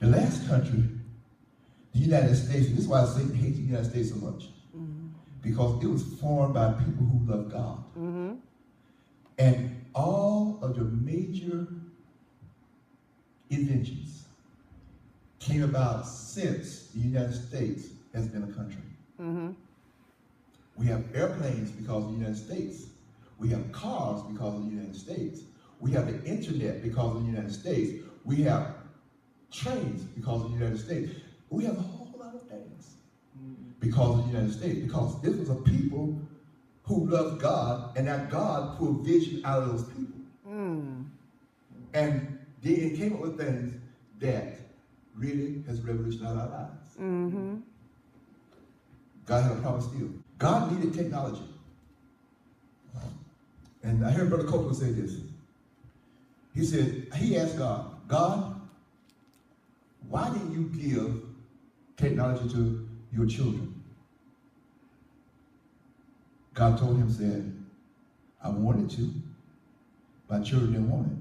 The last country, the United States, this is why Satan hates the United States so much. Because it was formed by people who love God. And all of the major inventions came about since the United States has been a country. We have airplanes because of the United States. We have cars because of the United States. We have the internet because of the United States. We have trains because of the United States. We have a whole lot of things because of the United States. Because this was a people who loved God, and that God put vision out of those people. And they came up with things that really has revolutionized our lives. God had a problem still. God needed technology. And I heard Brother Copeland say this. He said, he asked God, God, why didn't you give technology to your children? God told him, said, I wanted to. My children didn't want it.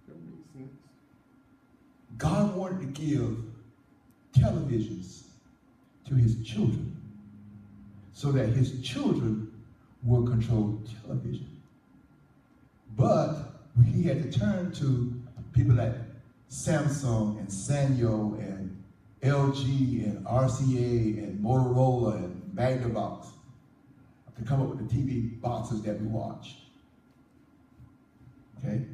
That makes sense. God wanted to give televisions to his children so that his children will control television. But he had to turn to people like Samsung and Sanyo and LG and RCA and Motorola and Magnavox to come up with the TV boxes that we watch. Okay?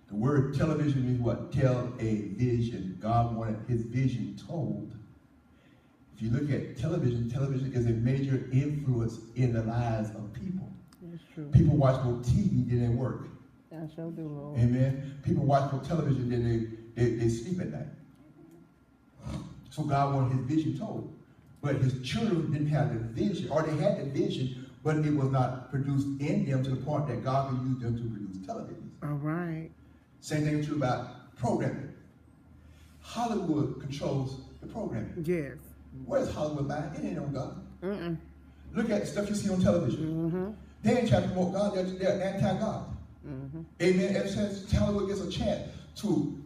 The word television means what? Tell a vision. God wanted his vision told. If you look at television, television is a major influence in the lives of people. That's true. People watch more TV than they work. I sure do, Lord. Amen. People watch more television than they sleep at night. So God wanted his vision told. But his children didn't have the vision, or they had the vision, but it was not produced in them to the point that God could use them to produce television. All right. Same thing is true about programming. Hollywood controls the programming. Yes. Where's Hollywood by? It ain't on God. Look at the stuff you see on television. They ain't trying to promote God, they're anti-God. Amen. Every chance Hollywood gets a chance to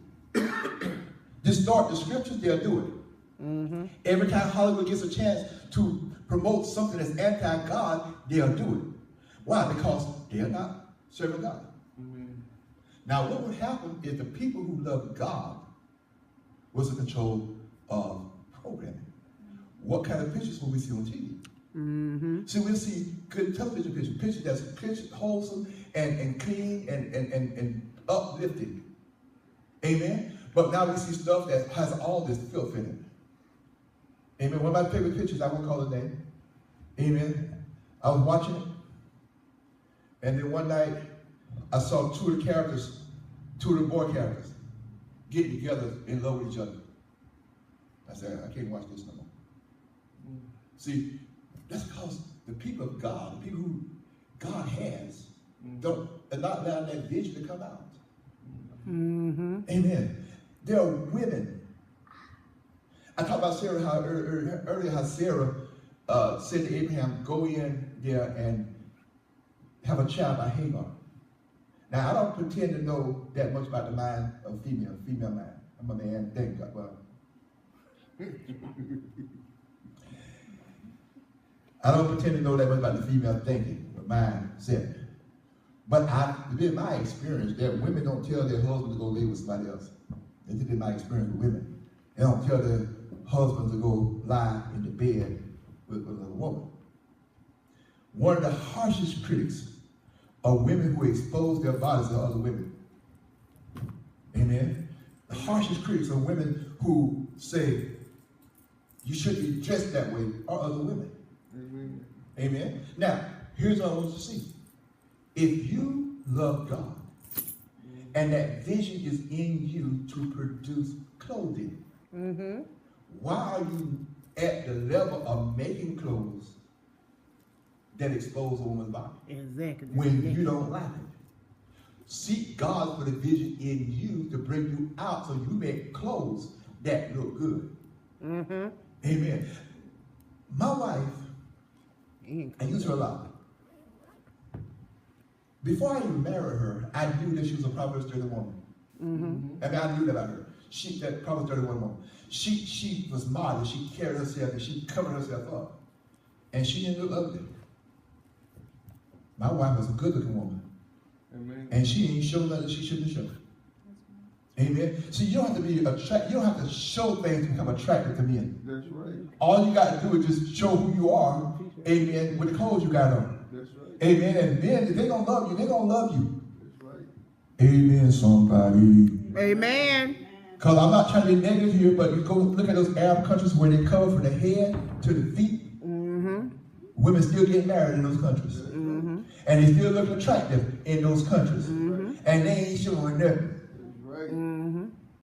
distort the scriptures, they'll do it. Every time Hollywood gets a chance to promote something that's anti-God, they'll do it. Why? Because they're not serving God. Now, what would happen if the people who love God was in control of programming? What kind of pictures will we see on TV? See, we'll see good television pictures that's wholesome and clean and uplifting. Amen? But now we see stuff that has all this filth in it. Amen? One of my favorite pictures, I won't call the name. Amen? I was watching it, and then one night, I saw two of the boy characters, getting together in love with each other. I said, I can't watch this no more. See, that's because the people of God, the people who God has, are not allowing that vision to come out. Amen. There are women. I talked about Sarah, how earlier how Sarah said to Abraham, go in there and have a child by Hagar. Now, I don't pretend to know that much about the mind of female mind. I'm a man, thank God. Well, I don't pretend to know that much about the female thinking, but mindset. But it's been my experience that women don't tell their husbands to go lay with somebody else. It's been my experience with women. They don't tell their husbands to go lie in the bed with another woman. One of the harshest critics are women who expose their bodies to other women. Amen. The harshest critics are women who say, you shouldn't be dressed that way, or other women. Amen. Now, here's what I want you to see. If you love God, and that vision is in you to produce clothing, why are you at the level of making clothes that expose a woman's body? Exactly. When you don't like it. Seek God for the vision in you to bring you out so you make clothes that look good. Amen. My wife, I use her a lot. Before I even married her, I knew that she was a Proverbs 30 woman. Mm-hmm. I mean, I knew that about her. She, that Proverbs 31 woman. She was modest. She carried herself and she covered herself up. And she didn't look ugly. My wife was a good-looking woman. Amen. And she ain't showing nothing she shouldn't show. Amen. See, you don't have to be attracted. You don't have to show things to become attracted to men. That's right. All you got to do is just show who you are. Amen. With the clothes you got on. That's right. Amen. And men, if they're going to love you, they're going to love you. That's right. Amen, somebody. Amen. Because I'm not trying to be negative here, but you go look at those Arab countries where they cover from the head to the feet. Mm-hmm. Women still get married in those countries. Mm-hmm. And they still look attractive in those countries. Mm-hmm. And they ain't showing nothing. That's right. Mm-hmm.